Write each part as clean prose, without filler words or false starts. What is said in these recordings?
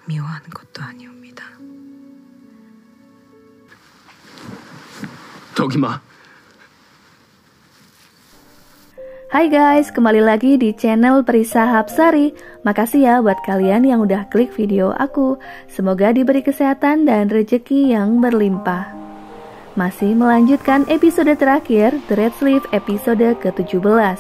미워하는 것도 아니옵니다. 덕이마. Hai guys, kembali lagi di channel Prisa Hapsari. Makasih ya buat kalian yang udah klik video aku. Semoga diberi kesehatan dan rezeki yang berlimpah. Masih melanjutkan episode terakhir, The Red Sleeve episode ke-17.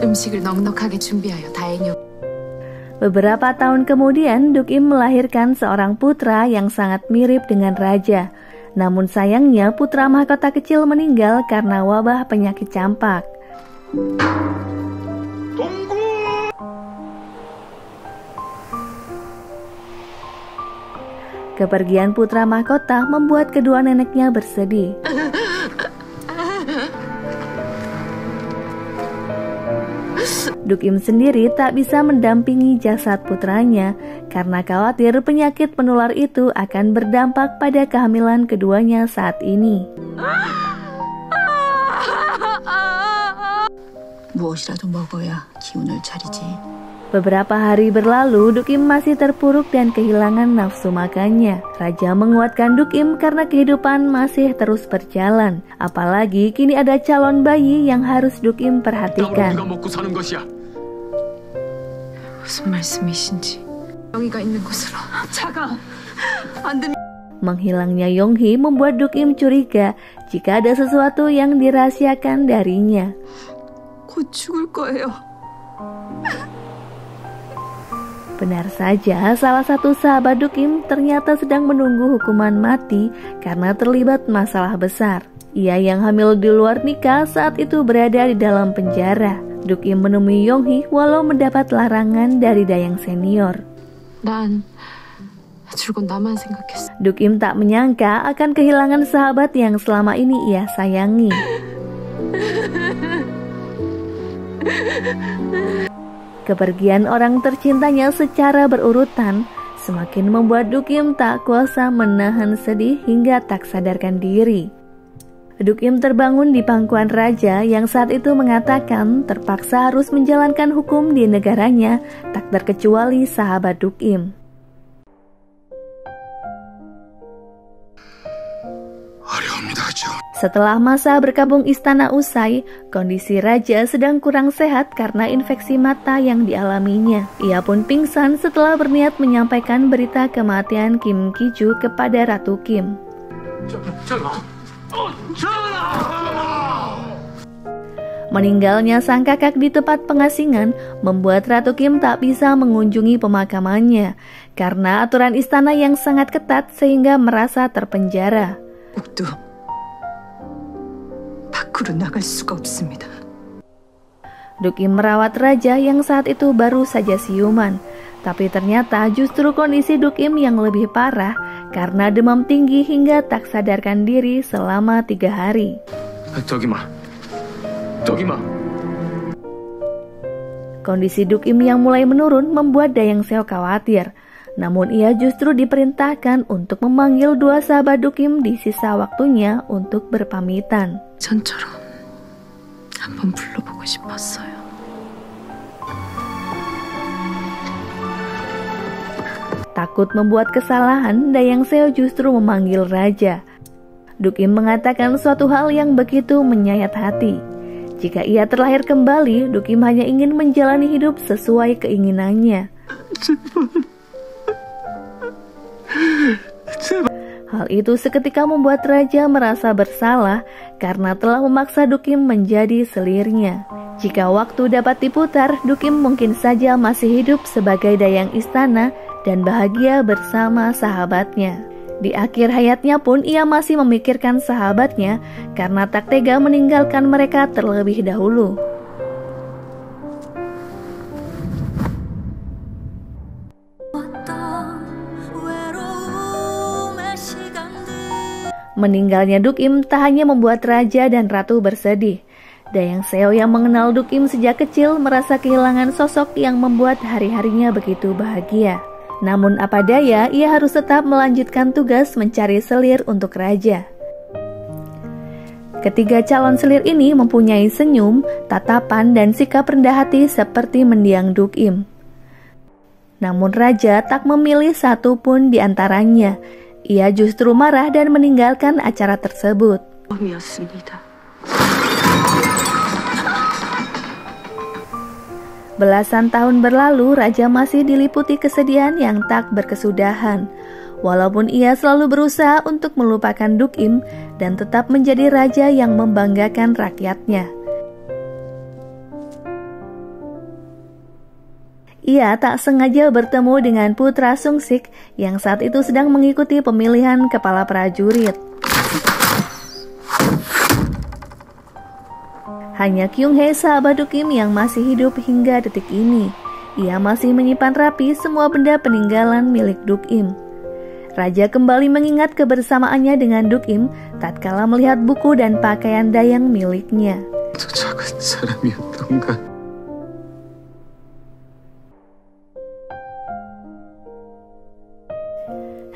음식을 넉넉하게 준비하여 다행히. Beberapa tahun kemudian, Duk Im melahirkan seorang putra yang sangat mirip dengan raja. Namun sayangnya putra mahkota kecil meninggal karena wabah penyakit campak. Kepergian putra mahkota membuat kedua neneknya bersedih. Duk Im sendiri tak bisa mendampingi jasad putranya karena khawatir penyakit penular itu akan berdampak pada kehamilan keduanya saat ini. 무엇이라도 먹어야 기운을 차리지. Beberapa hari berlalu, Duk Im masih terpuruk dan kehilangan nafsu makannya. Raja menguatkan Duk Im karena kehidupan masih terus berjalan. Apalagi kini ada calon bayi yang harus Duk Im perhatikan. 무슨 말씀이신지. 영희가 있는 곳으로 차가 안 됩니다. Menghilangnya Yonghee membuat Duk Im curiga jika ada sesuatu yang dirahasiakan darinya. 곧 죽을 거예요. Benar saja, salah satu sahabat Duk Im ternyata sedang menunggu hukuman mati karena terlibat masalah besar. Ia yang hamil di luar nikah saat itu berada di dalam penjara. Duk Im menemui Yonghee walau mendapat larangan dari Dayang senior. 난 죽은 나만 생각했어. Duk Im tak menyangka akan kehilangan sahabat yang selama ini ia sayangi. Kepergian orang tercintanya secara berurutan semakin membuat Duk Im tak kuasa menahan sedih hingga tak sadarkan diri. Duk Im terbangun di pangkuan raja yang saat itu mengatakan terpaksa harus menjalankan hukum di negaranya, tak terkecuali sahabat Duk Im. Setelah masa berkabung istana usai, kondisi raja sedang kurang sehat karena infeksi mata yang dialaminya. Ia pun pingsan setelah berniat menyampaikan berita kematian Kim Ki-ju kepada Ratu Kim. Meninggalnya sang kakak di tempat pengasingan membuat Ratu Kim tak bisa mengunjungi pemakamannya karena aturan istana yang sangat ketat sehingga merasa terpenjara. Duk Im merawat raja yang saat itu baru saja siuman. Tapi ternyata justru kondisi Duk Im yang lebih parah karena demam tinggi hingga tak sadarkan diri selama 3 hari. Kondisi Duk Im yang mulai menurun membuat Dayang Seo khawatir. Namun ia justru diperintahkan untuk memanggil 2 sahabat Duk Im di sisa waktunya untuk berpamitan. 전처럼 한번 불러보고 싶었어요. Takut membuat kesalahan, Dayang Seo justru memanggil raja. Duk Im mengatakan suatu hal yang begitu menyayat hati. Jika ia terlahir kembali, Duk Im hanya ingin menjalani hidup sesuai keinginannya. Hal itu seketika membuat raja merasa bersalah karena telah memaksa Duk Im menjadi selirnya. Jika waktu dapat diputar, Duk Im mungkin saja masih hidup sebagai dayang istana dan bahagia bersama sahabatnya. Di akhir hayatnya pun ia masih memikirkan sahabatnya karena tak tega meninggalkan mereka terlebih dahulu. Meninggalnya Duk Im tak hanya membuat raja dan ratu bersedih. Dayang Seo yang mengenal Duk Im sejak kecil merasa kehilangan sosok yang membuat hari-harinya begitu bahagia. Namun apa daya, ia harus tetap melanjutkan tugas mencari selir untuk raja. Ketiga calon selir ini mempunyai senyum, tatapan, dan sikap rendah hati seperti mendiang Duk-im. Namun Raja tak memilih satu pun di antaranya. Ia justru marah dan meninggalkan acara tersebut. Belasan tahun berlalu, Raja masih diliputi kesedihan yang tak berkesudahan. Walaupun ia selalu berusaha untuk melupakan Duk-im dan tetap menjadi raja yang membanggakan rakyatnya. Ia tak sengaja bertemu dengan putra Sungsik yang saat itu sedang mengikuti pemilihan kepala prajurit. Hanya Kyung-hae, sahabat Duk-im, yang masih hidup hingga detik ini. Ia masih menyimpan rapi semua benda peninggalan milik Duk-im. Raja kembali mengingat kebersamaannya dengan Duk-im tatkala melihat buku dan pakaian dayang miliknya.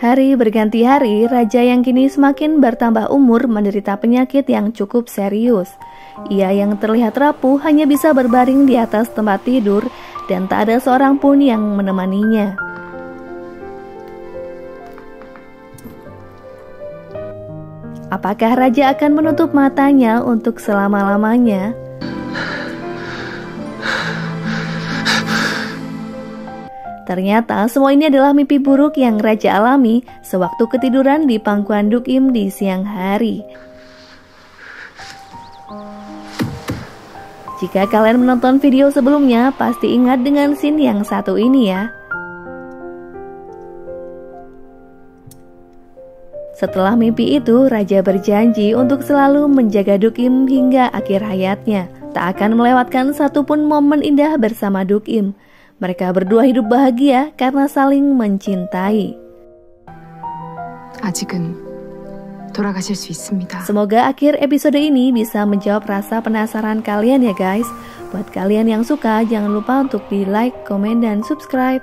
Hari berganti hari, Raja yang kini semakin bertambah umur menderita penyakit yang cukup serius. Ia yang terlihat rapuh hanya bisa berbaring di atas tempat tidur dan tak ada seorang pun yang menemaninya. Apakah Raja akan menutup matanya untuk selama-lamanya? Ternyata semua ini adalah mimpi buruk yang Raja alami sewaktu ketiduran di pangkuan Duk-im di siang hari. Jika kalian menonton video sebelumnya, pasti ingat dengan scene yang satu ini ya. Setelah mimpi itu, Raja berjanji untuk selalu menjaga Duk-im hingga akhir hayatnya. Tak akan melewatkan satupun momen indah bersama Duk-im. Mereka berdua hidup bahagia karena saling mencintai. 아직은 돌아가실 수 있습니다. Semoga akhir episode ini bisa menjawab rasa penasaran kalian ya guys. Buat kalian yang suka, jangan lupa untuk di like, komen, dan subscribe.